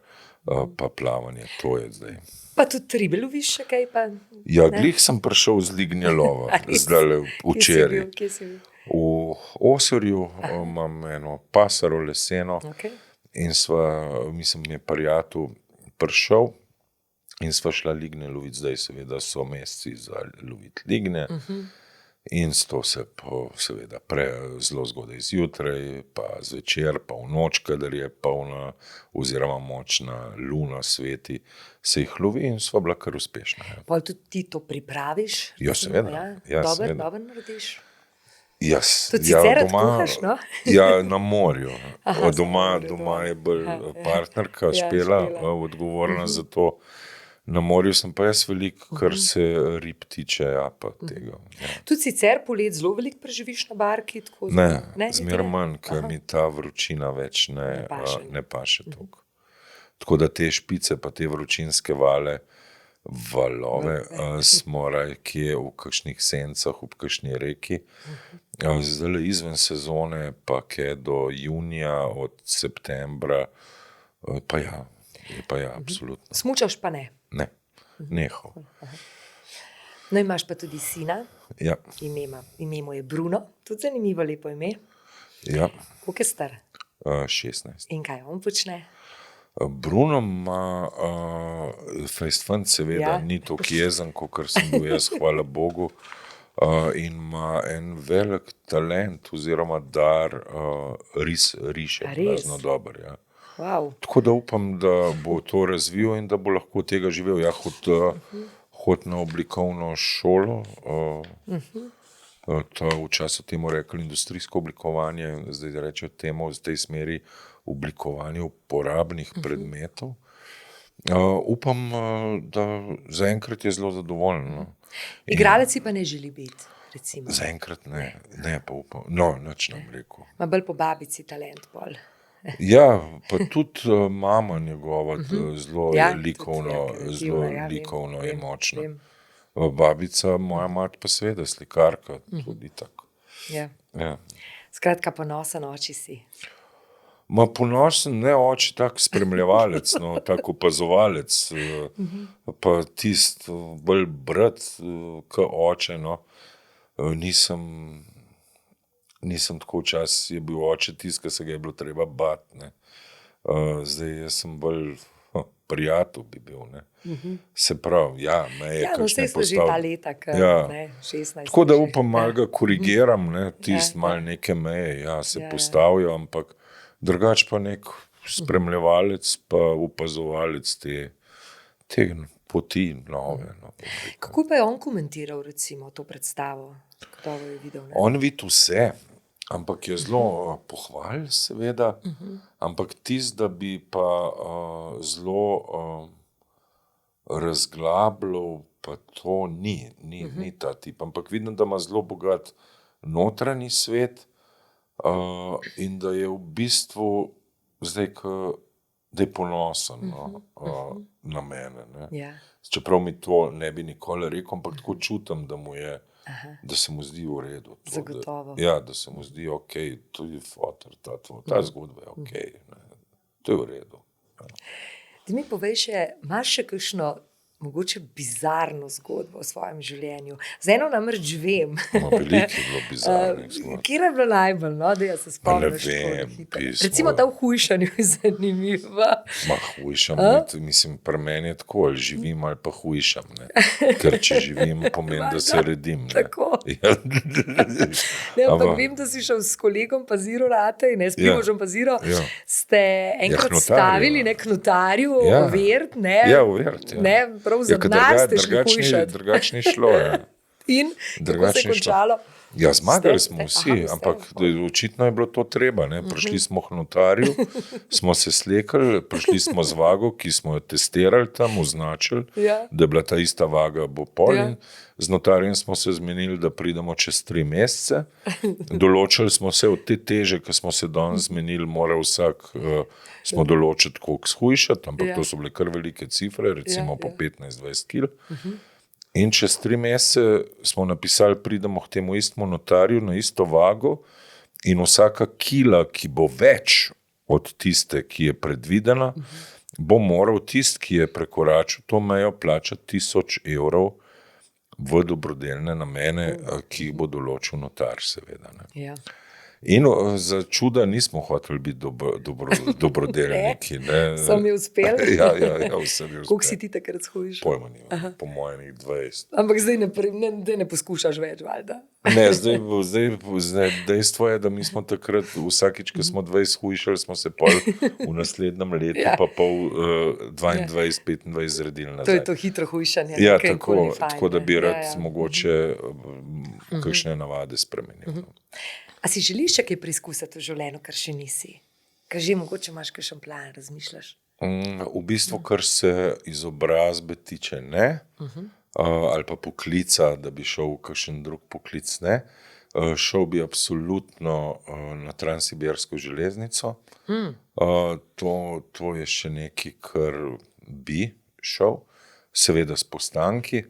pa plavanje, to je zdaj. Pa tudi ribe loviš še kaj pa? Ja, glih sem prišel z Lignjelova, zdaj včeraj. Kje si bil? V Osorju imam eno pasaro leseno in sva, mislim, mi je prijatelj prišel in sva šla ligne loviti, zdaj seveda so meseci za loviti ligne. In to se seveda zelo zgodaj zjutraj, pa zvečer, pa v noč, kadar je polna oziroma močna luna sveti, se jih lovi in sva bila kar uspešna. Ja. Pol tudi ti to pripraviš? Ja, seveda. Ja, Dober narediš? Tudi sicer kuhaš, no? Ja, na morju. Doma je bolj partnerka Špela odgovorna za to. Na morju sem pa jaz veliko, kar se rib tiče, ja, pa tega. Ja. Tudi sicer polet zelo veliko preživiš na barki? Ne, zmeraj manj, ker mi ta vročina več ne paše toliko. Tako da te špice, pa te vročinske valove smo kje v kakšnih sencah, v kakšni reki. Zdaj izven sezone, pa kje do junija, od septembra, pa ja, absolutno. Smučaš pa ne? Ne, nehal. No, imaš pa tudi sina. Ja. Ime mu je Bruno, tudi zanimivo, lepo ime. Ja. Koliko je star? 16. In kaj on počne? Bruno ima fejstfant, seveda, ni toliko jezen, kakor sem bil jaz, hvala Bogu, in ima en velik talent oziroma dar, riše, razno dober, ja. Wow. Tako da upam, da bo to razvil in da bo lahko tega živel. Ja, hod na oblikovno šolo, včasih temu rekli industrijsko oblikovanje, zdaj rečejo temu v tej smeri oblikovanje uporabnih predmetov. Upam, da zaenkrat je zelo zadovoljen. No. Igralec si pa ne želi biti, recimo. Zaenkrat ne pa upam. No, nič nam rekel. Ma bolj po babici talent pol. Ja, pa tudi mama njegova zelo likovno je močna. Babica, moja mat pa seveda slikarka, tudi tako. Ja. Skratka, ponosen oči si. Ponosen, ne oči, tak spremljevalec, no, tak opazovalec, pa tist bolj brat, k oče, no, nisem tako včasih, je bil oče tist, ki se ga je bilo treba bati, ne. Zdaj jaz sem bolj prijatelj bi bil, ne. Se pravi, ja, meje kakšne postavil. Ta leta, ne, 16. Tako da upam, malo ga korigiram, ne, tist malo neke meje, se postavijo, ampak drugač pa nek spremljevalec, pa opazovalec te poti nove. No, kako pa je on komentiral, recimo, to predstavo? Kdo je videl? Ne? On vidi vse, ampak je zelo pohval, seveda, ampak tist, da bi pa zelo razglabljal, pa to ni ta tip, ampak vidim, da ima zelo bogat notranji svet in da je v bistvu zdaj, da je ponosen na mene. Ne? Ja. Čeprav mi to ne bi nikoli rekel, ampak tako čutim, da mu je, da se mu zdi v redu. To, zagotovo. Da se mu zdi ok, to je fotor, ta zgodba je ok, to je v redu. Ja. Ti mi povej še, imaš še kakšno mogoče bizarno zgodbo v svojem življenju? Z eno namreč vem. Veliko je bilo bizarnih zgodb. Kjer je bilo najbolj, no, da se spomniš? Recimo ta v hujšanju je zanimiva. Hujšam, mislim, pri meni je tako, ali živim ali pa hujšam, ne. Ker če živim, pomeni, da se redim. Ne. Tako. Ampak vem, da si šel s kolegom Paziro Ratej, ne, s Primožem Paziro, ste enkrat stavili nek notarju, overt, ne. Ja, overt, ja. Ne, prav za denar ste šli hujšati. Drugačni šlo, ja. In kako se je končalo? Ja, zmagali smo vsi, ampak očitno je bilo to treba. Ne? Prišli smo k notarju, smo se slekali, prišli smo z vago, ki smo jo testirali tam, označili, da je bila ta ista vaga bo pol. In z notarjem smo se zmenili, da pridemo čez 3 mesece. Določili smo se od te teže, ki smo se danes zmenili, mora vsak smo določiti, koliko shujšati, ampak to so bile kar velike cifre, recimo po 15-20 kil. In čez 3 mesece smo napisali, pridemo k temu istemu notarju na isto vago in vsaka kila, ki bo več od tiste, ki je predvidena, bo moral tist, ki je prekoračil to mejo, plačati 1000 evrov v dobrodelne namene, ki jih bo določil notar, seveda. Ne. Ja. In za čuda nismo hoteli biti dobrodelniki. So mi uspeli? Ja, vsem je uspeli. Koliko si ti takrat shujšal? Pojma nima, po mojem 20. Ampak zdaj ne poskušaš več, valjda? Ne, zdaj dejstvo je, da mi smo takrat, vsakič, ko smo 20 shujšali, smo se pol v naslednjem letu pa pol 22-25 zredili nazaj. To je to hitro hujšanje. Ja, tako da bi rad mogoče kakšne navade spremenil. A si želiš še kaj preizkusiti v življenju, kar še nisi? Ker že mogoče imaš kakšen plan, razmišljaš? V bistvu, kar se izobrazbe tiče, ne. Ali pa poklica, da bi šel v kakšen drug poklic, ne. Šel bi absolutno na Transsibirsko železnico. To je še nekaj, kar bi šel, seveda s postanki.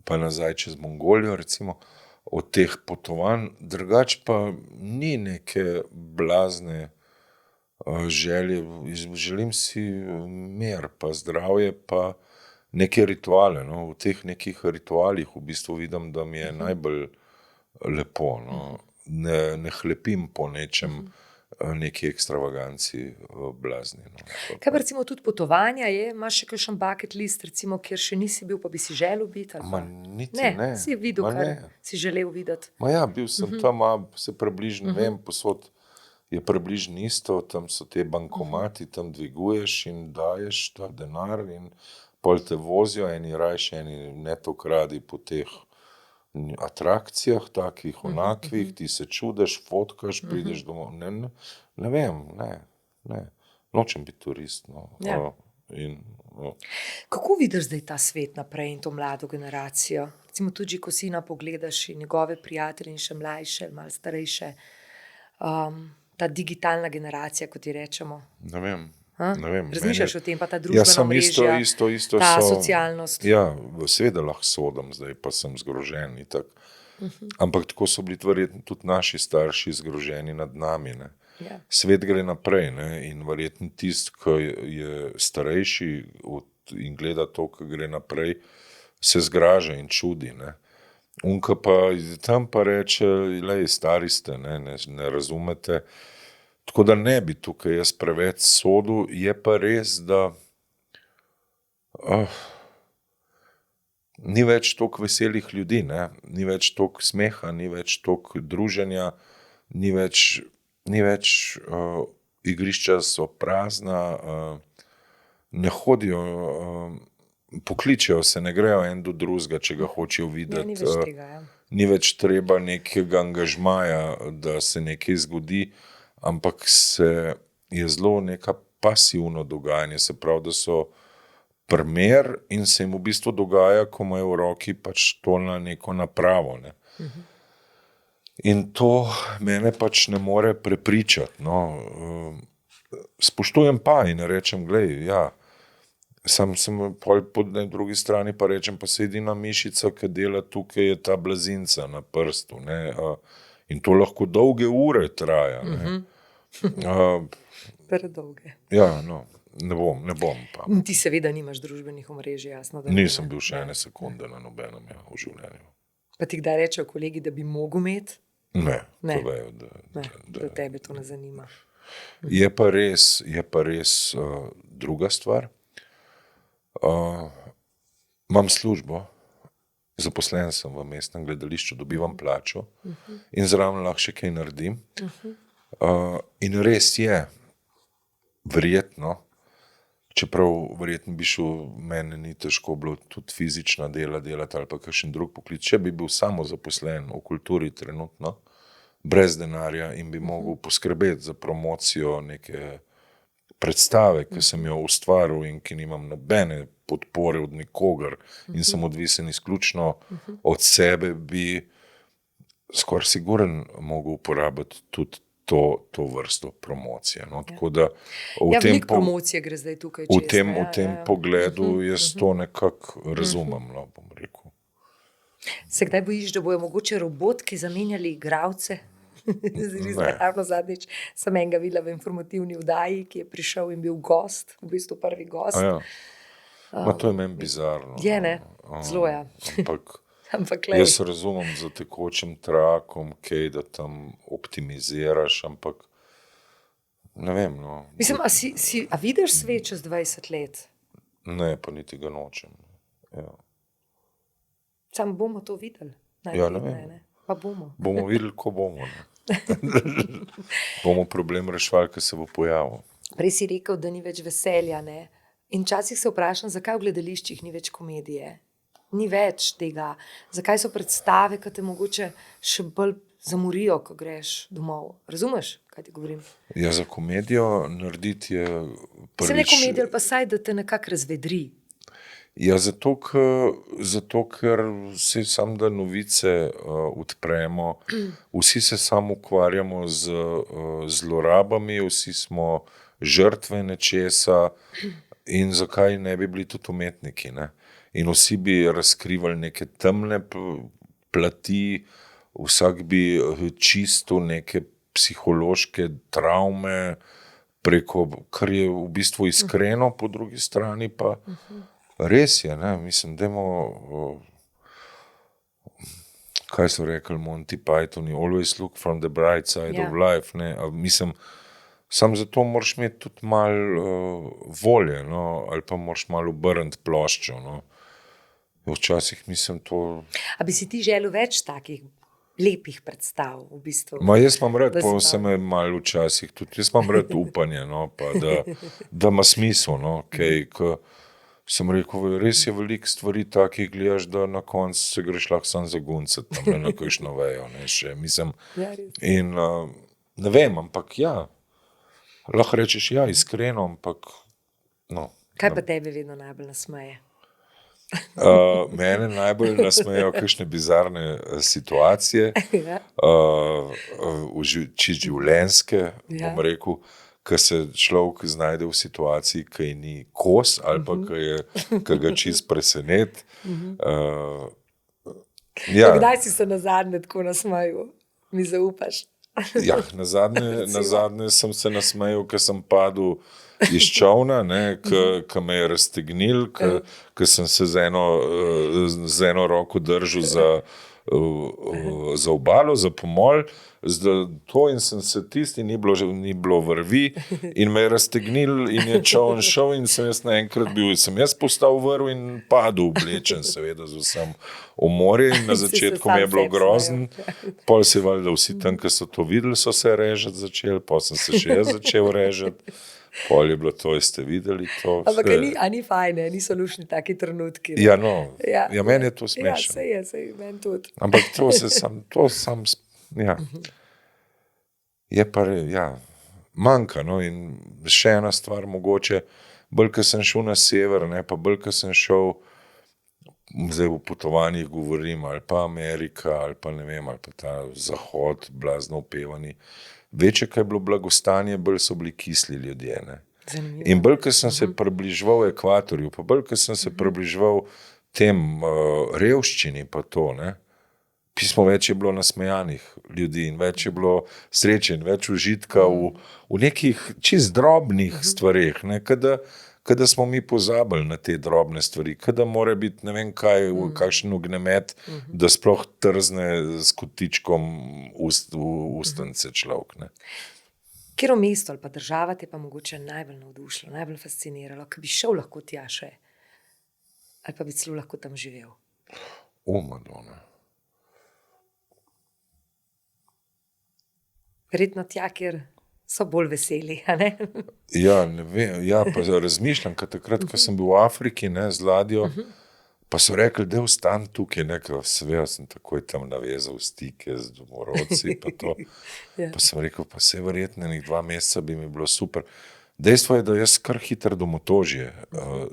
Pa nazaj čez Mongolijo, recimo. Od teh potovanj, drugač pa ni neke blazne želje. Želim si mir, pa zdravje, pa neke rituale. No. V teh nekih ritualih v bistvu vidim, da mi je najbolj lepo. No. Ne hlepim po nečem, neki ekstravaganci blazni. No. Kaj pa recimo tudi potovanja je? Imaš še kakšen bucket list, recimo, kjer še nisi bil, pa bi si želel biti? Niti ne. Si videl, kar si želel videti? Bil sem tam, se približno, vem, posod je približno isto, tam so te bankomati, tam dviguješ in daješ ta denar in pol te vozijo, eni rajši, eni ne toliko radi po teh atrakcijah, takih onakvih, ti se čudaš, fotkaš, prideš domov. Ne vem, ne. Nočem biti turist. No. Kako vidiš zdaj ta svet naprej in to mlado generacijo? Recimo tudi, ko sina pogledaš in njegove prijatelje in še mlajše, malo starejše, ta digitalna generacija, kot ji rečemo. Ne vem. Razmišljaš o tem, pa ta družbena mrežja, isto ta so, socialnost. Ja, seveda lahko sodim zdaj, pa sem zgrožen in tak. Ampak tako so bili verjetno tudi naši starši zgroženi nad nami. Ne. Ja. Svet gre naprej, ne, in verjetno tist, ki je starejši in gleda to, ki gre naprej, se zgraža in čudi. Ne. Unka pa tam pa reče, lej, stari ste, ne razumete. Tako da ne bi tukaj jaz preveč sodil, je pa res, da ni več toliko veselih ljudi, ne? Ni več toliko smeha, ni več toliko druženja, ni več igrišča so prazna, ne hodijo, pokličejo se, ne grejo en do drugega, če ga hočejo videti. Ni več tega, Ni več treba nekega angažmaja, da se nekaj zgodi, ampak je zelo neka pasivno dogajanje, se pravi, da so primer in se jim v bistvu dogaja, ko imajo v roki pač to na neko napravo. Ne. In to mene pač ne more prepričati. No. Spoštujem pa in rečem, glej, ja, sem po drugi strani pa rečem, pa se edina mišica, ki dela tukaj, je ta blazinca na prstu. Ne. In to lahko dolge ure traja. Ne. Predolge. Ja, no, ne bom pa. Ti seveda nimaš družbenih omrežij, jasno. Nisem bil še ene sekunde na nobenem v življenju. Pa ti kdaj rečejo kolegi, da bi mogel imeti? Ne. Ne. To vejo, Da tebe to ne zanima. Je pa res druga stvar. Imam službo, zaposlen sem v mestnem gledališču, dobivam plačo in zraven lahko še kaj naredim. In res je, verjetno, čeprav verjetno bi šel, meni ni težko bilo tudi fizična dela delati ali pa kakšen drug poklic, če bi bil samozaposlen v kulturi trenutno, brez denarja in bi mogel poskrbeti za promocijo neke predstave, ki sem jo ustvaril in ki nimam nobene podpore od nikogar in sem odvisen izključno od sebe, bi skoraj siguren mogel uporabiti tudi to vrsto promocije. No? Tako da veliko promocije gre zdaj tukaj čez. V tem pogledu jaz to nekako razumem, no, bom rekel. Se kdaj bojiš, da bojo mogoče robotki zamenjali igralce? Ravno zadnjič sem enega videla v informativni oddaji, ki je prišel in bil gost, v bistvu prvi gost. To je meni bizarno. Je, ne? Zelo je. Ampak jaz razumem za tekočim trakom, da tam optimiziraš, ampak ne vem. No. Mislim, a vidiš svet čez 20 let? Ne, pa niti ga nočem. Ja. Sam bomo to videli. Ja, ne vem. Ne. Pa bomo. Bomo videli, ko bomo. Bomo problem rešvali, ki se bo pojavil. Prej si rekel, da ni več veselja, ne? In včasih se vprašam, zakaj v gledališčih ni več komedije? Ni več tega. Zakaj so predstave, ki te mogoče še bolj zamorijo, ko greš domov? Razumeš, kaj ti govorim? Ja, za komedijo narediti je prvič... Se ne komedijo, pa saj, da te nekako razvedri. Ja, zato ker vsi sam, da novice odpremo, vsi se samo ukvarjamo z zlorabami, vsi smo žrtve nečesa in zakaj ne bi bili tudi umetniki, ne? In vsi bi razkrivali neke temne plati, vsak bi čistil neke psihološke travme preko, kar je v bistvu iskreno, po drugi strani pa res je, ne, mislim, kaj so rekli Monty Pythoni, always look from the bright side of life, ne, mislim, sam zato moraš imeti tudi malo volje, no, ali pa moraš malo obrniti ploščo, no. Včasih mislim to... A bi si ti želel več takih lepih predstav, v bistvu? Jaz imam rad, pa sem malo včasih tudi, jaz imam rad upanje, no, pa da ima smisel, no, kaj, sem rekel, res je veliko stvari takih gledaš, da na koncu se greš lahko sam zaguncati, tam na kakšno vejo, ne, še, mislim, in ne vem, ampak ja, lahko rečeš, ja, iskreno, ampak, no. Kaj pa tebe vedno najbolj nasmeje? Mene najbolj nasmejo kakšne bizarne situacije, čisto življenjske, bom rekel, ko se človek znajde v situaciji, ki ni kos ali pa ki ga čisto preseneti. Kdaj si se nazadnje tako nasmejal? Mi zaupaš? Ja, nazadnje sem se nasmejal, ko sem padel iz čovna, ki me je raztegnil, ki sem se z eno roko držal za obalo, za pomol, in sem se tisti, ni bilo vrvi in me je raztegnil in je čovn šel in sem jaz naenkrat sem jaz postal vrv in padel oblečen, seveda z vsem v morje in na začetku mi je bilo grozen, pol se valjda vsi tam, ki so to videli, so se režati začeli, pol sem se še jaz začel režati. Pol je bilo to, ste videli to. Ampak ni fajne, niso lušni taki trenutki. Ja, no, meni je to smešno. Ja, se je, meni tudi. Ampak to sam, ja. Je pa, ja, manjka, no, in še ena stvar mogoče, bolj, ko sem šel na sever, ne, pa bolj, ko sem šel, zdaj v potovanjih govorim, ali pa Amerika, ali pa ne vem, ali pa ta zahod, blazno upevani, večje, kaj je bilo blagostanje, bolj so bili kisli ljudje. Ne? In bolj, ko sem se približeval ekvatorju, pa bolj, ko sem se približeval tem revščini, pa to, ne? Pismo več je bilo nasmejanih ljudi in več je bilo sreče in več užitka v nekih čist drobnih stvareh, ne? Kada smo mi pozabili na te drobne stvari, kada mora biti ne vem kaj, kakšen ognjemet, da sploh trzne s kotičkom ustnice človek. Ne? Katero mesto ali pa država te pa mogoče najbolj navdušilo, najbolj fasciniralo, ki bi šel lahko tja še? Ali pa bi celo lahko tam živel? Madonna. Verjetno tja, kjer so bolj veseli, a ne? Ja, ne vem, ja, pa razmišljam, ker takrat, ko sem bil v Afriki, ne, z ladjo, pa so rekli, da ostan tukaj, ne, ker seveda sem takoj tam navezal stike z domorodci, pa to. Ja. Pa sem rekel, pa vse verjetno enih 2 meseca bi mi bilo super. Dejstvo je, da jaz kar hitro domotožje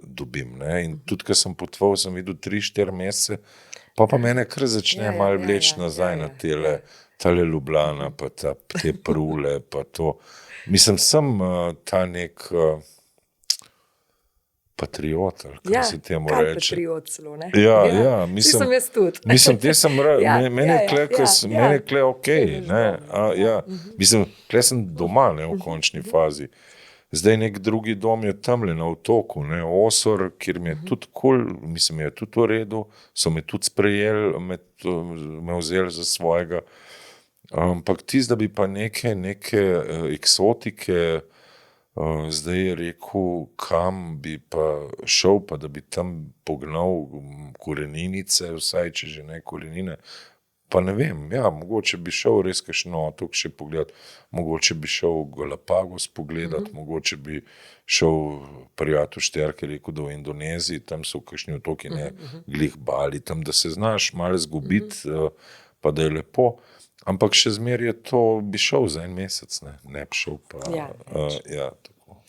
dobim, ne, in tudi, ko sem potoval, sem videl 3-4 mesece, pa mene kar začne malo vleči nazaj na tale Ljubljana, pa te Prule, pa to. Mislim, sem ta nek patriot, ali kaj se temu kaj reče. patriot celo, ne? Ja, mislim, sem jaz tudi. Mislim, te sem, meni je kle okej, ne, ja. Mislim, kle sem doma, ne, v končni fazi. Zdaj nek drugi dom je tamle na otoku, ne, Osor, kjer mi je tudi cool, mislim, je tudi v redu, so me tudi sprejeli, me vzeli za svojega. Ampak tisto, da bi pa neke eksotike, zdaj rekel, kam bi pa šel, pa da bi tam pognal koreninice, vsaj če že ne korenine, pa ne vem, ja, mogoče bi šel res kakšen otok še pogledat, mogoče bi šel Galapagos pogledat, mogoče bi šel prijatelj Šterke, rekel, da v Indoneziji, tam so kakšni otoki, ne, glih Bali, tam, da se znaš malo zgubiti, pa da je lepo. Ampak še zmer je to, bi šel za 1 mesec, ne bi šel pa, ja, tako.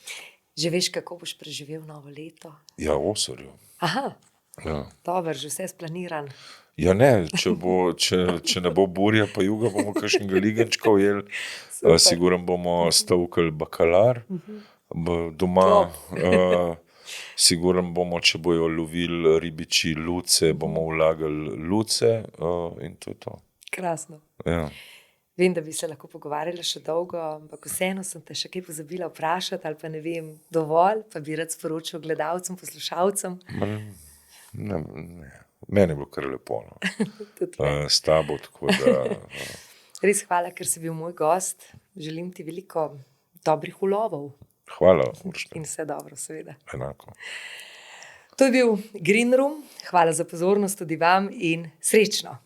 Že veš, kako boš preživel novo leto? Ja, v Osorju. Aha, Ja. dober, že vse splaniran. Ja, ne, če ne bo burja pa juga, bomo kakšnega ligenčka ujeli, sigurno bomo stavkali bakalar doma, sigurno bomo, če bojo lovili ribiči luce, bomo vlagali luce in to je to. Krasno. Ja. Vem, da bi se lahko pogovarjala še dolgo, ampak vseeno sem te še kaj pozabila vprašati, ali pa ne vem, dovolj, pa bi rad sporočil gledalcem, poslušalcem. Ne. Meni je bilo kar lepo, no. S tabo, tako da. Res hvala, ker si bil moj gost. Želim ti veliko dobrih ulovov. Hvala, Urška. In vse dobro, seveda. Enako. To je bil Green Room. Hvala za pozornost tudi vam in srečno.